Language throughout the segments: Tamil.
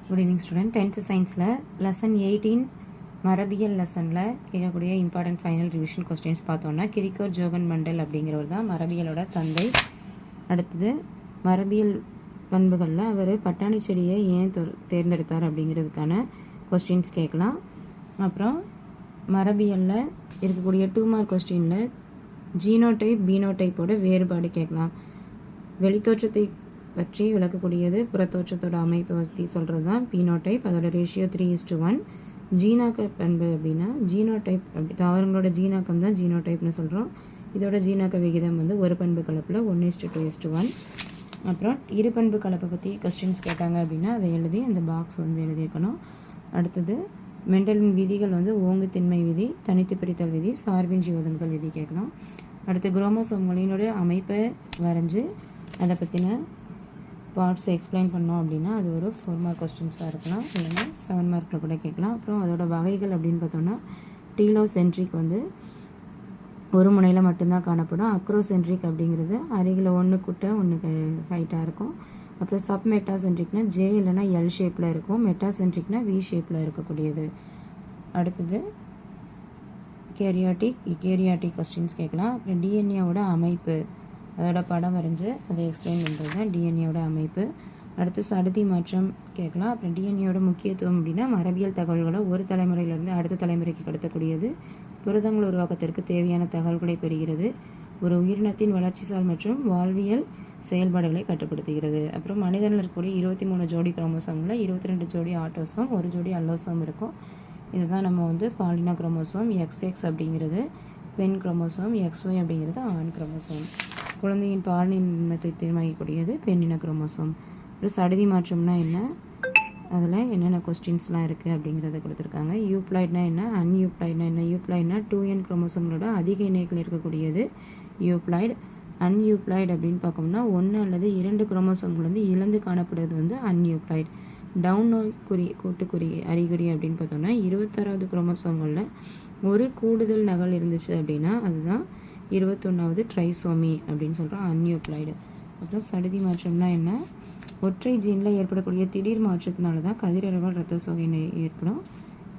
Good evening student. 10th சயின்ஸில் லெசன் 18 மரபியல் லெசனில் கேட்கக்கூடிய இம்பார்ட்டன்ட் ஃபைனல் ரிவிஷன் கொஸ்டின்ஸ் பார்த்தோன்னா கிரிக்கோ ஜோகன் மண்டல் அப்படிங்கிறவர் தான் மரபியலோட தந்தை. அடுத்தது மரபியல் பண்புகளில் அவர் பட்டாணி செடியை ஏன் தேர்ந்தெடுத்தார் அப்படிங்கிறதுக்கான கொஸ்டின்ஸ் கேட்கலாம். அப்புறம் மரபியலில் இருக்கக்கூடிய 2 மார்க் கொஸ்டினில் ஜீனோடைப் பீனோடைப்போட வேறுபாடு கேட்கலாம். வெளித்தோற்றத்தை பற்றி விளக்கக்கூடியது புறத்தோற்றத்தோட அமைப்பை பற்றி சொல்கிறது தான் பீனோடைப். அதோட ரேஷியோ 3:1. ஜீனாக்க பண்பு அப்படின்னா ஜீனோடைப் அப்படி தாவரங்களோட ஜீனாக்கம் தான் ஜீனோடைப்னு சொல்கிறோம். இதோட ஜீனாக்க விகிதம் வந்து ஒரு பண்பு கலப்பில் 1:2:1. அப்புறம் இரு பண்பு கலப்பை பற்றி கொஸ்டின்ஸ் கேட்டாங்க அப்படின்னா அதை எழுதி அந்த பாக்ஸ் வந்து எழுதியிருக்கணும். அடுத்தது மெண்டலின் விதிகள் வந்து ஓங்கு திண்மை விதி, தனித்து பிரித்தல் விதி, சார்பின்றி ஒதுங்குதல் விதி கேட்கலாம். அடுத்து குரோமோசோம்களினுடைய அமைப்பை வரைஞ்சி அதை பற்றின பார்ட்ஸை எக்ஸ்பிளைன் பண்ணோம் அப்படின்னா அது ஒரு 4 மார்க் கொஸ்டின்ஸாக இருக்கலாம், இல்லைன்னா 7 மார்க்கில் கூட கேட்கலாம். அப்புறம் அதோட வகைகள் அப்படின்னு பார்த்தோன்னா டீலோசென்ட்ரிக் வந்து ஒரு முனையில் மட்டும்தான் காணப்படும். அக்ரோசென்ட்ரிக் அப்படிங்கிறது அருகில் ஒன்று குட்டை ஒன்று ஹைட்டாக இருக்கும். அப்புறம் சப் மெட்டாசென்ட்ரிக்னா ஜே இல்லைனா எல் ஷேப்பில் இருக்கும். மெட்டாசென்ட்ரிக்னா வி ஷேப்பில் இருக்கக்கூடியது. அடுத்தது கேரியாட்டிக் கொஸ்டின்ஸ் கேட்கலாம். அப்புறம் டிஎன்ஏவோட அமைப்பு அதோட படம் வரைஞ்சி அதை எக்ஸ்பிளைன் பண்ணுறது தான் டிஎன்ஏவோட அமைப்பு. அடுத்து சடுதி மாற்றம் கேட்கலாம். அப்புறம் டிஎன்ஏவோட முக்கியத்துவம் அப்படின்னா மரபியல் தகவல்களை ஒரு தலைமுறையிலேருந்து அடுத்த தலைமுறைக்கு கடத்தக்கூடியது, புரதங்கள் உருவாக்கத்திற்கு தேவையான தகவல்களை பெறுகிறது, ஒரு உயிரினத்தின் வளர்ச்சிசால் மற்றும் வாழ்வியல் செயல்பாடுகளை கட்டுப்படுத்துகிறது. அப்புறம் மனிதனில் இருக்கக்கூடிய 23 ஜோடி குரோமோசோமில் 22 ஜோடி ஆட்டோசோம், ஒரு ஜோடி அல்லோசோம் இருக்கும். இதுதான் நம்ம வந்து பாலினா குரோமோசோம். XX அப்படிங்கிறது பெண் குரோமோசோம், XY அப்படிங்கிறது ஆண் குரோமோசோம். குழந்தையின் பாலினத்தை தீர்மானிக்கக்கூடியது பெண்ணின குரோமோசோம். அப்புறம் சடுதி மாற்றம்னா என்ன, அதில் என்னென்ன கொஸ்டின்ஸ்லாம் இருக்குது அப்படிங்கிறத கொடுத்துருக்காங்க. யூப்ளாய்ட்னா என்ன, அன்யூப்ளாய்ட்னா என்ன. யூப்ளாய்ட்னா 2N குரோமோசோம்களோட அதிக இணைகள் இருக்கக்கூடியது யூப்ளாய்டு. அன்யூப்ளாய்டு அப்படின்னு பார்க்கணும்னா 1 அல்லது 2 குரோமோசோம்கள் வந்து இழந்து காணப்படுவது வந்து அன்யூப்ளாய்டு. டவுன் நோய் கூட்டுக்குறி அறிகுறி அப்படின்னு பார்த்தோம்னா 26வது குரோமோசோம்களில் ஒரு கூடுதல் நகல் இருந்துச்சு அப்படின்னா அதுதான் 21வது ட்ரைசோமி அப்படின்னு சொல்கிறோம், அன்யூப்ளாய்டு. அப்புறம் சடுதி மாற்றம்னா என்ன, ஒற்றை ஜீனில் ஏற்படக்கூடிய திடீர் மாற்றத்தினால தான் கதிரறிவால் இரத்த சோகை ஏற்படும்.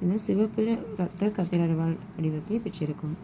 இது சிவப்பு இரத்த கதிரறிவால் வடிவத்தை பெற்றிருக்கும்.